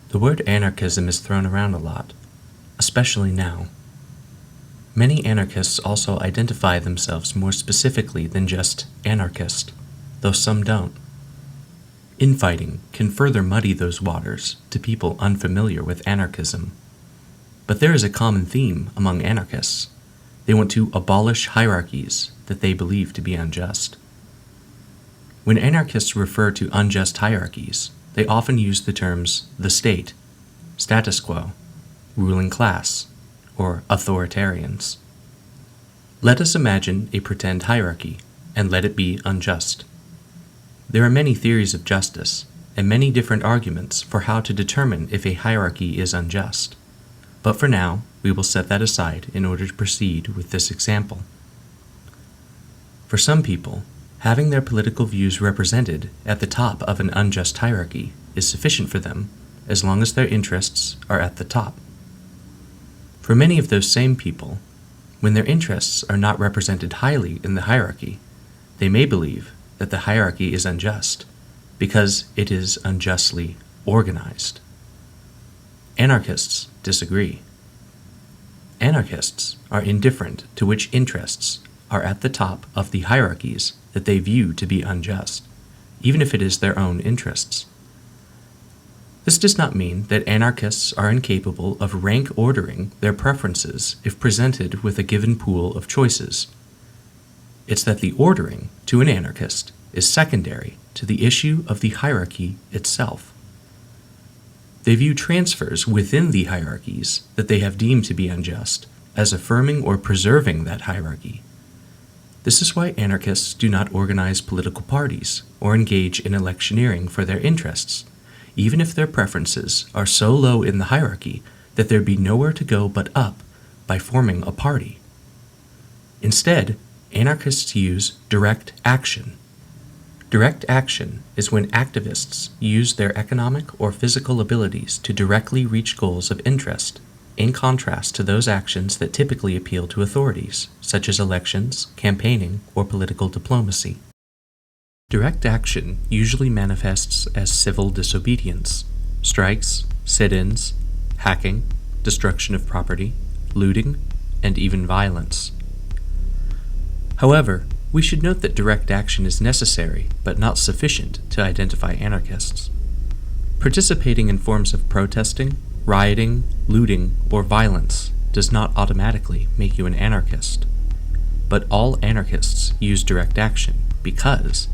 The word anarchism is thrown around a lot, especially now. Many anarchists also identify themselves more specifically than just anarchist, though some don't. Infighting can further muddy those waters to people unfamiliar with anarchism. But there is a common theme among anarchists. They want to abolish hierarchies that they believe to be unjust. When anarchists refer to unjust hierarchies, they often use the terms the state, status quo, ruling class, or authoritarians. Let us imagine a pretend hierarchy, and let it be unjust. There are many theories of justice, and many different arguments for how to determine if a hierarchy is unjust. But for now, we will set that aside in order to proceed with this example. For some people, having their political views represented at the top of an unjust hierarchy is sufficient for them as long as their interests are at the top. For many of those same people, when their interests are not represented highly in the hierarchy, they may believe that the hierarchy is unjust because it is unjustly organized. Anarchists disagree. Anarchists are indifferent to which interests are at the top of the hierarchies that they view to be unjust, even if it is their own interests. This does not mean that anarchists are incapable of rank ordering their preferences if presented with a given pool of choices. It's that the ordering, to an anarchist, is secondary to the issue of the hierarchy itself. They view transfers within the hierarchies that they have deemed to be unjust as affirming or preserving that hierarchy. This is why anarchists do not organize political parties or engage in electioneering for their interests, even if their preferences are so low in the hierarchy that there be nowhere to go but up by forming a party. Instead, anarchists use direct action. Direct action is when activists use their economic or physical abilities to directly reach goals of interest, in contrast to those actions that typically appeal to authorities, such as elections, campaigning, or political diplomacy. Direct action usually manifests as civil disobedience, strikes, sit-ins, hacking, destruction of property, looting, and even violence. However, we should note that direct action is necessary but not sufficient to identify anarchists. Participating in forms of protesting, rioting, looting, or violence does not automatically make you an anarchist. But all anarchists use direct action because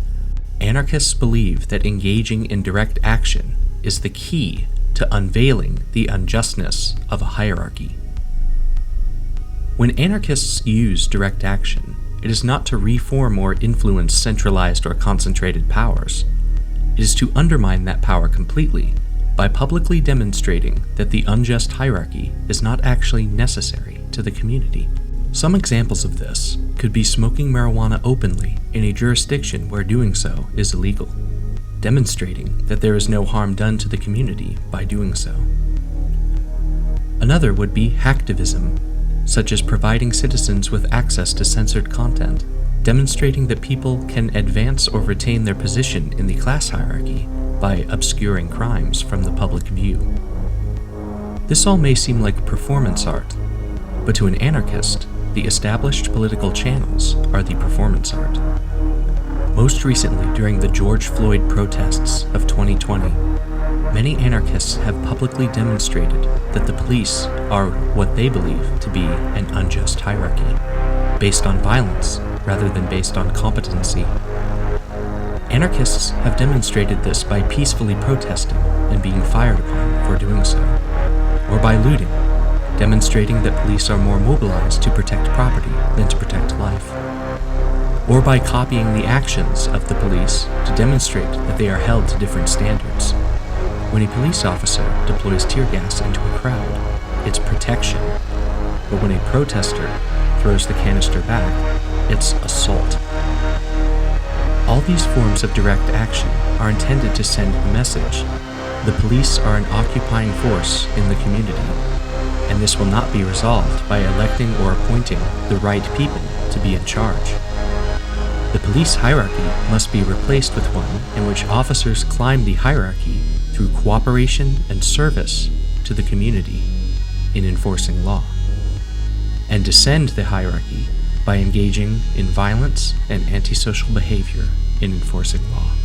anarchists believe that engaging in direct action is the key to unveiling the unjustness of a hierarchy. When anarchists use direct action, it is not to reform or influence centralized or concentrated powers. It is to undermine that power completely by publicly demonstrating that the unjust hierarchy is not actually necessary to the community. Some examples of this could be smoking marijuana openly in a jurisdiction where doing so is illegal, demonstrating that there is no harm done to the community by doing so. Another would be hacktivism, such as providing citizens with access to censored content, demonstrating that people can advance or retain their position in the class hierarchy by obscuring crimes from the public view. This all may seem like performance art, but to an anarchist, the established political channels are the performance art. Most recently, during the George Floyd protests of 2020, many anarchists have publicly demonstrated that the police are what they believe to be an unjust hierarchy, based on violence rather than based on competency. Anarchists have demonstrated this by peacefully protesting and being fired upon for doing so, or by looting, demonstrating that police are more mobilized to protect property than to protect life, or by copying the actions of the police to demonstrate that they are held to different standards. When a police officer deploys tear gas into a crowd, it's protection, but when a protester throws the canister back, it's assault. All these forms of direct action are intended to send a message. The police are an occupying force in the community, and this will not be resolved by electing or appointing the right people to be in charge. The police hierarchy must be replaced with one in which officers climb the hierarchy through through cooperation and service to the community in enforcing law, and descend the hierarchy by engaging in violence and antisocial behavior in enforcing law.